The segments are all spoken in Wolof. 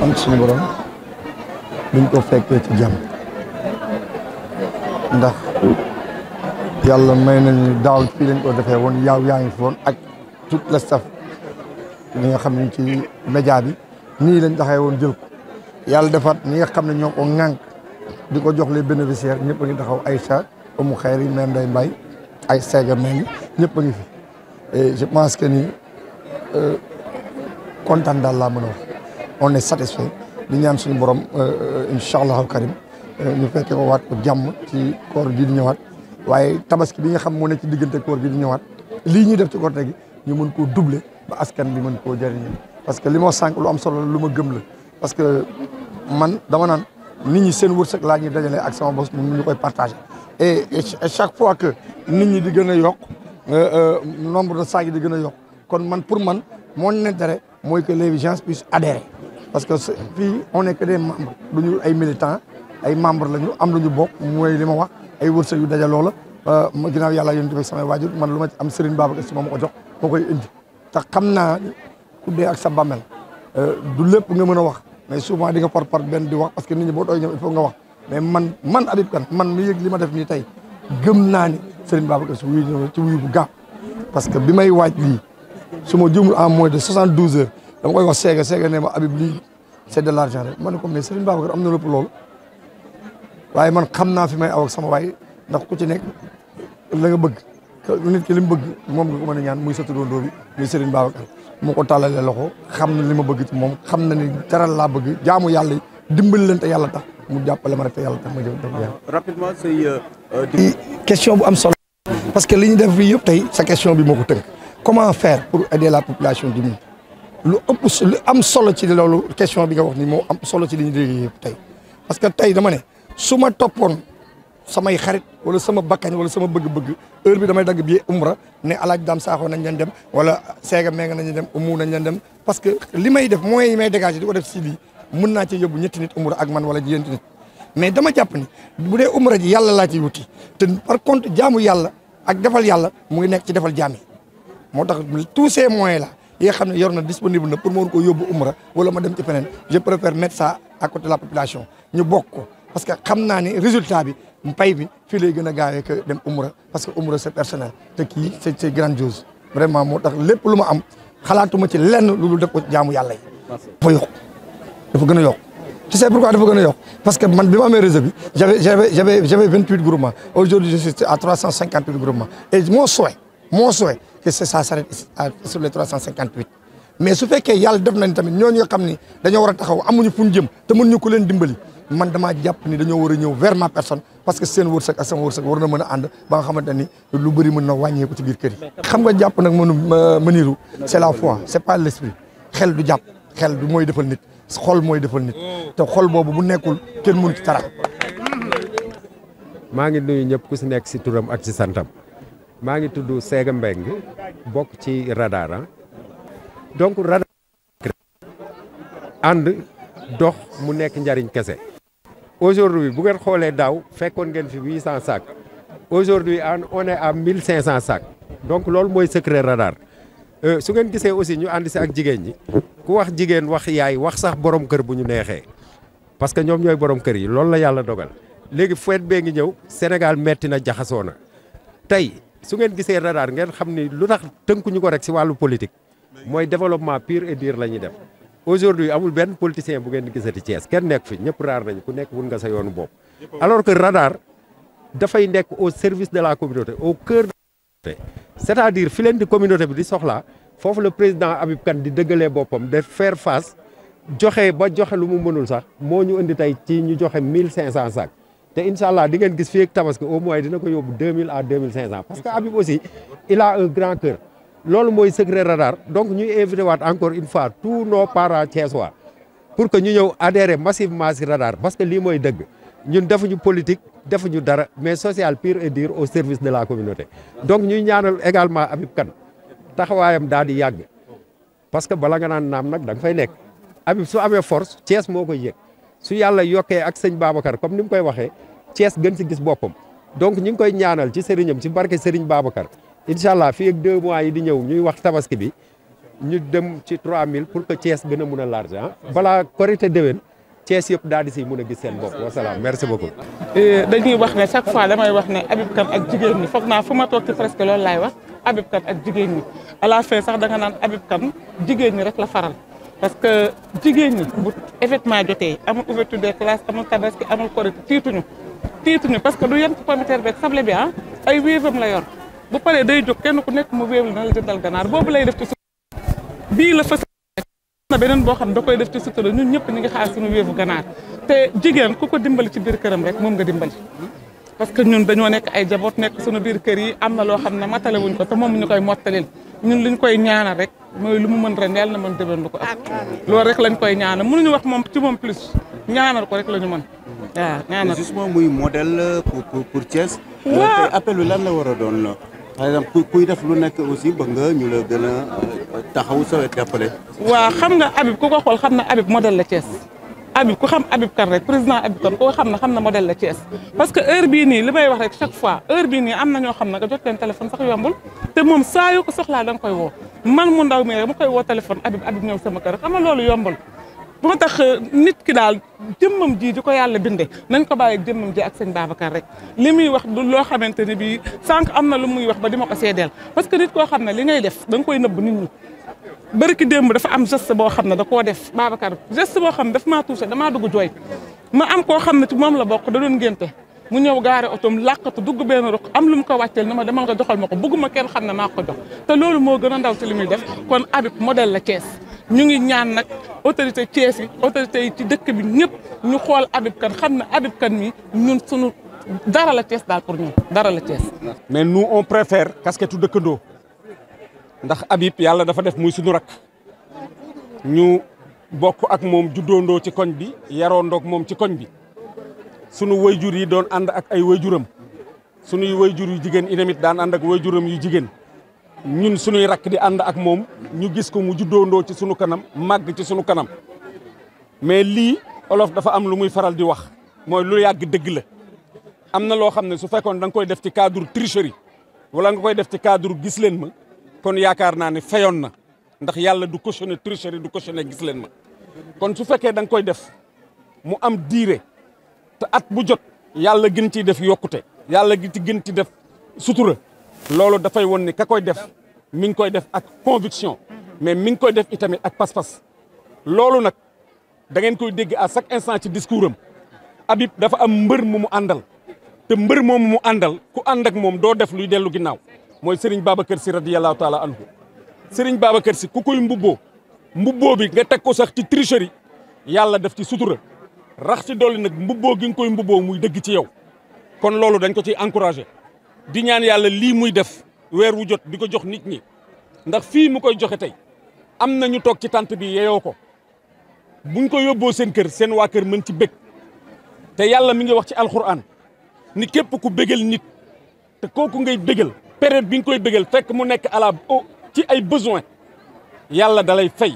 sant suñu borom duñ ko fekkee ci jàmm ndax yàlla may nañu daaw fii lañ ko defee woon yaa ngi fi woon ak tout le staff ñi nga xam ne ci média bi nii lañ taxee woon jël ko yàlla defaat ñi nga xam ne ñoo ko ŋànk di ko jox les bénéficiaires ñëpp a ngi taxaw Aïcha Oumou Khayri Mère Ndeye Mbaye ay Sega Meng ñëpp a ngi fi et je pense que ni kontaan daal laa mën a wax on est satisfait di ñaan suñu borom incha allahu karim ñu fekkee ko waat ko jàmm ci koor gi di ñëwaat waaye tabaski bi nga xam moo ne ci diggante koor gi di ñëwaat lii ñuy def ci Korité gi ñu mën koo doubler ba askan bi mën koo jëriñoo parce que li ma sànq lu am solo la lu ma gëm la parce que man dama naan nit ñi seen wërsëg laa ñuy dajale ak sama bos ñu koy partager et chaque fois que nit ñi di gën a yokk nombre de sacs yi di gën a yokk kon man pour man mon intérêt mooy que les gens puissent adhérer parce que fii on est que des membres du ñu ay militants ay membres lañu am lu ñu bokk mooy li ma wax ay wërsëg yu dajaloo la ma ginnaaw yàlla yonent bi samay waajur man lu ma am Serigne Babacar Sy ma ko jox moo koy indi te xam naa ku dee ak sa bàmmeel du lépp nga mën a wax mais souvent di nga par benn di wax parce que nit ñi boo tooy ñëw il faut nga wax mais man Habib Kane man mi yëg li ma def nii tey gëm naa ni Serigne Babacar Sy wuyu ñëw ci wuyu bu gaaw parce que bi may waaj lii su ma jumul en moins de 72 heures dama koy wax Sega ne ma Habib lii c'est de l'argent rek ma ne ko mais Serigne Babacar am na lépp loolu waaye man xam naa fi may aw ak sama waay ndax ku ci nekk la nga bëgg nit ki li mu bëgg moom nga ko mën a ñaan muy sa turandoo bi muy Serigne Babacar moo ko tàllalee loxo xam na li ma bëgg ci moom xam na ni teral laa bëgg jaamu yàlla dimbali leen te yàlla tax mu jàppale ma rek te yàlla tax ma jëm rapidement say question bu am solo parce que li ñu def fii yëpp tey sa question bi moo ko tënk comment faire pour aider la population du Mine lu am solo ci loolu question bi nga wax ni moo am solo ci li ñu dégg yëpp tey parce que tey dama ne su ma toppoon samay xarit wala sama bakkañ wala sama bëgg-bëgg heure bi damay dagg billet umra ne alaaj Dame Sakho nañ leen dem wala Sega Meng nañ dem Oumou nañ leen dem parce que li may def moyens yi may dégager di ko def si lii mën naa ci yóbbu ñetti nit umra ak man wala ñeenti nit mais dama jàpp ni bu dee umra ji yàlla laa ciy wuti te par contre jaamu yàlla ak defal yàlla mu ngi nekk ci defal jaam yi moo tax tous ces moyens là yi nga xam ne yor na disponible na pour ma ko yóbbu umra wala ma dem ci feneen je préfère mettre ça à côté de la population ñu bokk ko parce que xam naa ni résultat bi pay bi fii lay gën a gaawee que dem umra parce que umra c'est personnel te kii c'est grandiose vraiment moo tax lépp lu ma am xalaatuma ci lenn lu dul def ko jaamu yàlla yi dafa yokk dafa gën a yokk tu sais pourquoi dafa gën a yokk parce que man bi ma amee réseau bi j'avais 28 groupements aujourd'hui je suis à 358 groupements et mon souhait que ça s'arrête sur les 358 mais su fekkee yàlla def nañ tamit ñooñu nga xam ni dañoo war a taxaw amuñu fu ñu jëm te mën ñu ko leen dimbali man damaa jàpp ni dañoo war a ñëw vers ma personne parce que seen wërsëg ak sama wërsëg war na mën a ànd ba nga xamante ni lu bëri mën na wàññeeku ci biir kër yi. xam nga jàpp nag mëniru c'est la foi c'est pas l'esprit xel du jàpp xel du mooy defal nit xol mooy defal nit te xol boobu bu nekkul kenn mënu ci dara. maa ngi nuyu ñëpp ku si nekk si turam ak si santam maa ngi tudd Sega Meng bokk ci Radar donc Radar ànd dox mu nekk njariñ kese. aujourd'hui bu ngeen xoolee daaw fekkoon ngeen fi 800 sacs aujourd'hui on est à 1500 sacs donc loolu mooy secret Radar su ngeen gisee aussi ñu ànd si ak jigéen ñi ku wax jigéen wax yaay wax sax borom kër bu ñu neexee parce que ñoom ñooy borom kër yi loolu la yàlla dogal léegi fête bee ngi ñëw Sénégal metti na jaxasoo na tey su ngeen gisee Radar ngeen xam ni lu tax tënkuñu ko rek si wàllu politique mooy développement pur et dur la ñuy def. aujourd'hui amul benn politicien bu ngeen di gisati Thiès kenn nekk fi ñëpp raar nañu ku nekk wun nga sa yoonu bopp alors que Radar dafay nekk au service de la communauté au cœur de la communauté c'est-à-dire fi leen di communauté bi di soxlaa foofu le président Habib Kane di dëggalee boppam de faire face joxe ba joxe lu mu mënul sax moo ñu indi tey ci ñu joxe 1500 sacs te incha allah di ngeen gis fii ak tabaski au moins dina ko yóbbu 2000 à 2500 parce que Habib aussi il a un grand cœur loolu mooy secret Radar donc ñuy invité waat encore une fois tous nos parents thiessois pour que ñu ñëw adhérer massivement si Radar parce que lii mooy dëgg ñun defuñu politique defuñu dara mais social pur et dur au service de la communauté donc ñuy ñaanal également Habib Kane taxawaayam daal di yàgg parce que bala nga naan naam nag da nga fay nekk Habib su amee force Thiès moo koy yëg su yàlla yokkee ak sëñ Babacar comme ni mu koy waxee Thiès gën si gis boppam donc ñu ngi koy ñaanal ci sëriñam ci barke Sëriñ Babacar incha allah fii ak 2 mois yi di ñëw ñuy wax tabaski bi ñu dem ci 3000 pour que Thiès gën a mun a large balaa Korité déwén Thiès yëpp daal di si mun a gis seen bopp wasalaam merci beaucoup. dañuy wax ne chaque fois damay wax ne Habib Kane ak jigéen ñi foog naa fu ma toog ci presque loolu laay wax Habib Kane ak jigéen ñi à la fin sax da nga naan Habib Kane jigéen ñi rek la faral. parce que jigéen ñi bu événement jotee amul ouverture des classes amul tabaski amul Korité tiituñu parce que du yem ci pomme de terre beeg sable bi ay wéefam la yor bu paree day jóg kenn ku nekk mu wéew la na la jëndal ganaar boobu lay def ci sutura bii la fas na beneen boo xam ne da koy def ci sutura ñun ñëpp ñu ngi xaar suñu wéevu ganaar te jigéen ku ko dimbali ci biir këram rek moom nga dimbali parce que ñun dañoo nekk ay jaboot nekk suñu biir kër yi am na loo xam ne matale wuñ ko te moom ñu koy mottalil ñun liñ koy ñaanal rek mooy lu mu mën ren yàlla na mën déwén lu ko ak loolu rek lañ koy ñaanal mënuñu wax moom ci moom plus ñaanal ko rek la ñu mën waaw ñaanal justement muy modèle pour Thiès. waaw tey appel bi lan la war a doon par exemple kuy def lu nekk aussi bëgg nga ñu la gën a taxaw sa wet jàppale. waaw xam nga Habib ku ko xool xam na Habib modèle la Thiès Habib ku xam Habib Kane rek président Habib Kane ku ko xam na modèle la Thiès parce que heure bii nii li may wax rek chaque fois heure bii nii am na ñoo xam ne nga jot leen téléphone sax yombul te moom saa yoo ko soxlaa da nga koy woo man mu ndaw mi rek mu koy woo téléphone Habib ñëw sama kër xam nga loolu yombul moo tax nit ki daal jëmmam ji di ko yàlla binde nañ ko bàyyi ak jëmmam ji ak sëñ Babacar rek li muy wax du loo xamante ne bii sànq am na lu muy wax ba di ma ko seedeel parce que nit koo xam ne li ngay def da nga koy nëbb nit ñi bërki démb dafa am geste boo xam ne da koo def Babacar geste boo xam ne daf maa touché damaa dugg jooy ma am koo xam ne ci moom la bokk da doon ngénte mu ñëw gaare otoom làqatu dugg benn ruq am lu mu ko wàcceel na ma demal nga joxal ma ko bëgguma kenn xam ne maa ko jox te loolu moo gën a ndaw ci li muy def kon Habib modèle la Thiès ñu ngi ñaan nag autorité Thiès yi autorité yi ci dëkk bi ñëpp ñu xool Habib Kane xam ne Habib Kane mi ñun sunu dara la Thiès daal pour ñun dara la Thiès. mais nous on préfère casquette dëkkandoo ndax Habib yàlla dafa def muy suñu rak ñu bokk ak moom juddoondoo ci koñ bi yaroondoog moom ci koñ bi sunu wayjur yi doon ànd ak ay wayjuram sunuy wayjur yu jigéen itamit daan ànd ak wayjuram yu jigéen ñun sunuy rakk di ànd ak moom ñu gis ko mu juddoondoo ci sunu kanam màgg ci sunu kanam mais lii olof dafa am lu muy faral di wax mooy lu yàgg dëgg la am na loo xam ne su fekkoon da nga koy def ci cadre tricherie wala nga koy def ci cadre gis leen ma kon yaakaar naa ne fayoon na ndax yàlla du cautionner tricherie du cautionner gis leen ma kon su fekkee da nga koy def mu am diire te at bu jot yàlla gën ciy def yokkute yàlla gën ci def sutura loolu dafay won ni ka koy def mi ngi koy def ak conviction mais mi ngi koy def itamit ak pas-pas loolu nag da ngeen koy dégg à chaque instant ci discours am Habib dafa am mbër mu àndal te mbër moomu mu àndal ku ànd ak moom doo def luy dellu ginnaaw mooy Serigne Babacar Sy radiyallahu taala anhu Serigne Babacar Sy ku koy mbubboo bi nga teg ko sax ci tricherie yàlla def ci sutura rax ci dolli nag mbubboo gi nga koy mbubboo muy dëgg ci yow kon loolu dañ ko ciy encouragé di ñaan yàlla lii muy def weer wu jot di ko jox nit ñi ndax fii mu koy joxe tey am na ñu toog ci tànt bi yeyoo ko buñ ko yóbboo seen kër seen waa kër mën ci bég te yàlla mi ngi wax ci alxuraan ni képp ku bégal nit te kooku ngay bégal période bi nga koy bégal fekk mu nekk ci ay besoin yàlla dalay fay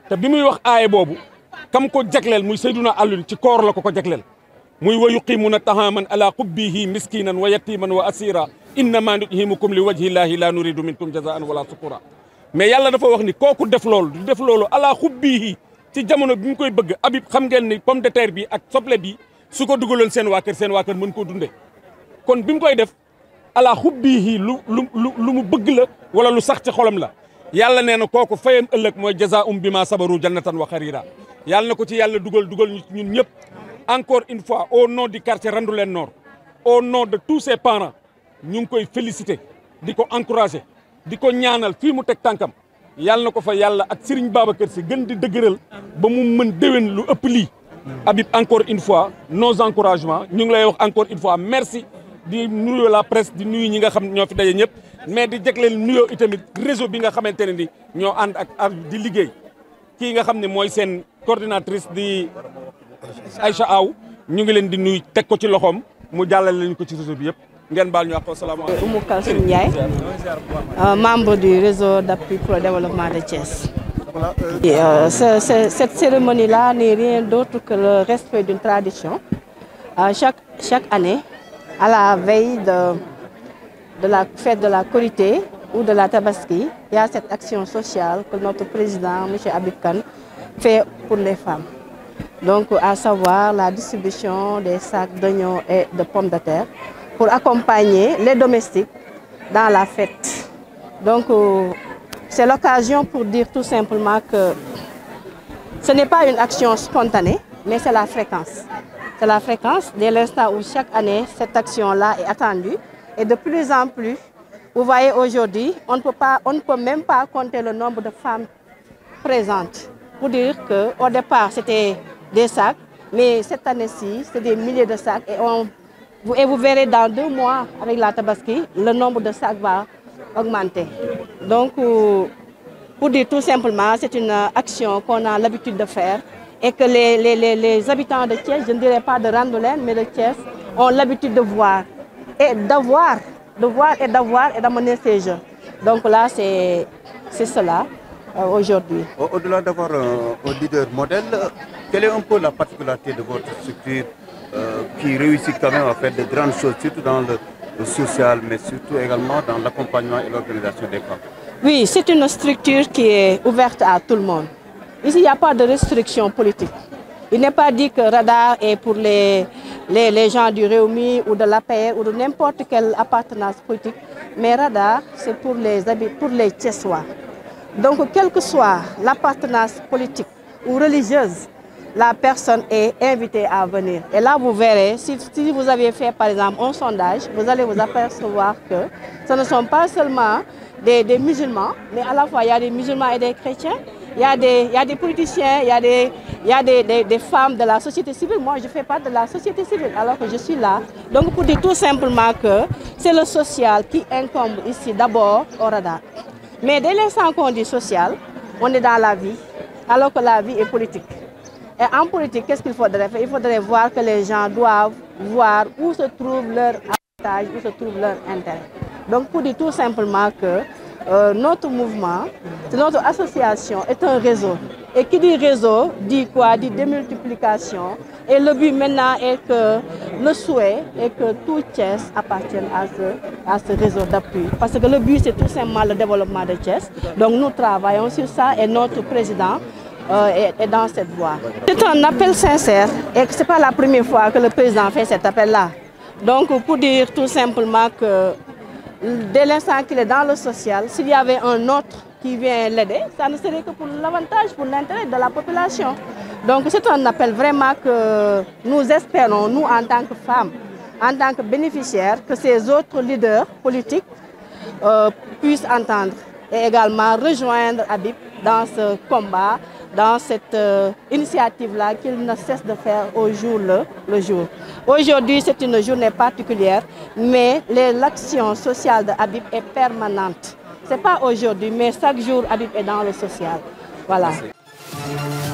te bi muy wax aaye boobu kam ko jagleel muy Seyduna Alioune ci koor la ko jagleel muy wa yuqimuuna tahaman ala xubbihi miskinan wa yatiman wa asira innama nut'imukum li wajhi llahi la nuridu minkum jazaan wala sukura mais yàlla dafa wax ni kooku def loolu du def loolu ala xubbihi ci jamono bi mu koy bëgg Habib xam ngeen ni pomme de terre bi ak soble bi su ko dugaloon seen waa kër mën koo dunde kon bi mu koy def ala xubbihi lu mu bëgg la wala lu sax ci xolam la yàlla nee na kooku fayam ëllëg mooy jazaa'um bima sabaru jannatan wa xarira yàlla na ko ci yàlla dugal ñun ñëpp encore une fois au nom du quartier Randoulène Nord au nom de tous ses parents ñu ngi koy féliciter di ko encourager di ko ñaanal fii mu teg tànkam yàlla na ko fa yàlla ak Serigne Babacar Sy gën di dëgëral ba mu mën déwén lu ëpp lii Habib encore une fois nos encouragements ñu ngi lay wax encore une fois merci di nuyu la presse di nuyu ñi nga xam ñoo fi daje ñëpp mais di jagleel nuyoo itamit réseau bi nga xamante ne ni ñoo ànd ak di liggéey kii nga xam ne mooy seen coordinatrice di Aïcha Aw ñu ngi leen di nuyu teg ko ci loxoom mu jàllale leen ko ci réseau bi yëpp ngeen baal ñu wax ko salaamaaleykum. Oumou Kalsoum Ndiaye, membre du réseau d'appui pour le développement de Thiès. Cette cérémonie-là n'est rien d'autre que le respect d'une tradition. Chaque année, à la veille de la fête de la Korité, ou de la Tabaski, il y a cette action sociale que notre président, M. Habib Kane, fait pour les femmes. Donc, à savoir la distribution des sacs d'oignons et de pommes de terre pour accompagner les domestiques dans la fête. Donc, c'est l'occasion pour dire tout simplement que ce n'est pas une action spontanée, mais c'est la fréquence. C'est la fréquence dès l'instant où chaque année, cette action-là est attendue. Et de plus en plus, vous voyez aujourd'hui, on ne peut même pas compter le nombre de femmes présentes. Pour dire qu'au départ, c'était des sacs, mais cette année-ci, c'est des milliers de sacs. Et vous verrez dans 2 mois, avec la Tabaski, le nombre de sacs va augmenter. Donc, pour dire tout simplement, c'est une action qu'on a l'habitude de faire et que les habitants de Thiès, je ne dirais pas de Randoulène, mais de Thiès, ont l'habitude de voir et d'avoir et d'amener ces jeux. Donc là, c'est cela aujourd'hui. Au-delà d'avoir un leader modèle, quelle est un peu la particularité de votre structure qui réussit quand même à faire de grandes choses, surtout dans le social, mais surtout également dans l'accompagnement et l'organisation des femmes? Oui, c'est une structure qui est ouverte à tout le monde. Ici, il n'y a pas de restriction politique. Il n'est pas dit que Radar est pour les gens du Réumi ou de l'APR ou de n'importe quelle appartenance politique, mais Radar, c'est pour les Thiessois. Donc, quelle que soit l'appartenance politique ou religieuse, la personne est invitée à venir. Et là, vous verrez, si vous avez fait par exemple un sondage, vous allez vous apercevoir que ce ne sont pas seulement des musulmans, mais à la fois il y a des musulmans et des chrétiens, il y a des politiciens, il y a des femmes de la société civile. Moi, je fais partie de la société civile alors que je suis là. Donc, pour dire tout simplement que c'est le social qui incombe ici d'abord au Radar. Mais dès l'instant qu'on dit social, on est dans la vie, alors que la vie est politique. Et en politique, qu'est-ce qu'il faudrait faire? Il faudrait voir que les gens doivent voir où se trouve leur avantage, où se trouve leur intérêt. Donc, pour dire tout simplement que notre mouvement, notre association est un réseau. Et qui dit réseau, dit quoi? Dit démultiplication. Et le but maintenant est que le souhait est que tout Thiès appartienne à ce réseau d'appui. Parce que le but, c'est tout simplement le développement de Thiès. Donc, nous travaillons sur ça et notre président est dans cette voie. C'est un appel sincère et ce n'est pas la première fois que le président fait cet appel-là. Donc, pour dire tout simplement que dès l'instant qu'il est dans le social, s'il y avait un autre qui vient l'aider, ça ne serait que pour l'avantage, pour l'intérêt de la population. Donc c'est un appel vraiment que nous espérons, nous en tant que femmes, en tant que bénéficiaires, que ces autres leaders politiques puissent entendre et également rejoindre Habib dans ce combat, dans cette initiative-là qu'il ne cesse de faire au jour le jour. Aujourd'hui, c'est une journée particulière, mais l'action sociale de Habib est permanente. Ce n'est pas aujourd'hui, mais chaque jour, Habib est dans le social. Voilà. Merci.